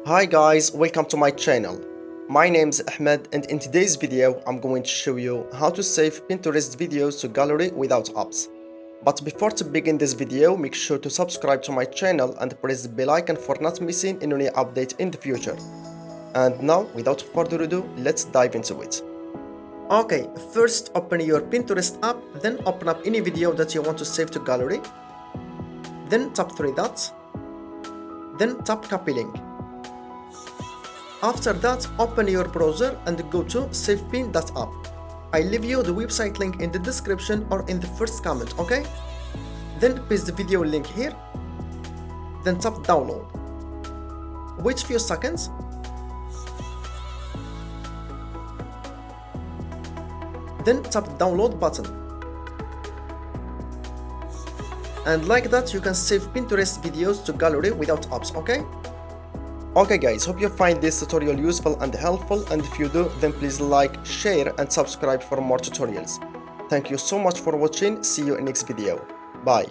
Hi guys, welcome to my channel. My name is Ahmed and in today's video I'm going to show you how to save Pinterest videos to gallery without apps. But before to begin this video, make sure to subscribe to my channel and press the bell icon for not missing any update in the future. And now, without further ado, let's dive into it. Okay, first open your Pinterest app, then open up any video that you want to save to gallery. Then tap three dots. Then tap copy link. After that, open your browser and go to savepin.app. I leave you the website link in the description or in the first comment, okay? Then paste the video link here. Then tap download. Wait few seconds. Then tap download button. And like that, you can save Pinterest videos to gallery without apps, okay? Okay guys, hope you find this tutorial useful and helpful, and if you do, then please like, share and subscribe for more tutorials. Thank you so much for watching, see you in next video. Bye.